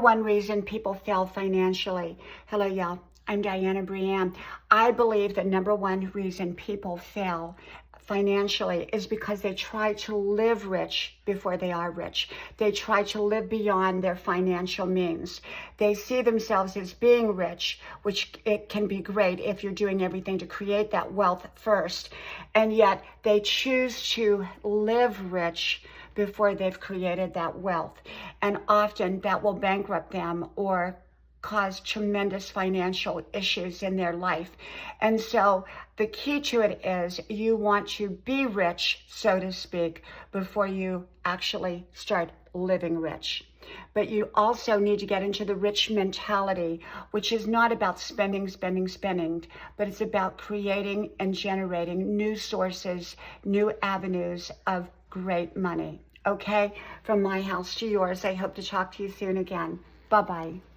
one reason people fail financially. Hello, y'all. I'm Diana Brienne. I believe the number one reason people fail financially is because they try to live rich before they are rich. They try to live beyond their financial means. They see themselves as being rich, which it can be great if you're doing everything to create that wealth first. And yet they choose to live rich before they've created that wealth. And often that will bankrupt them or cause tremendous financial issues in their life. And so the key to it is you want to be rich, so to speak, before you actually start living rich. But you also need to get into the rich mentality, which is not about spending, but it's about creating and generating new sources, new avenues of great money. Okay? From my house to yours. I hope to talk to you soon again. Bye-bye.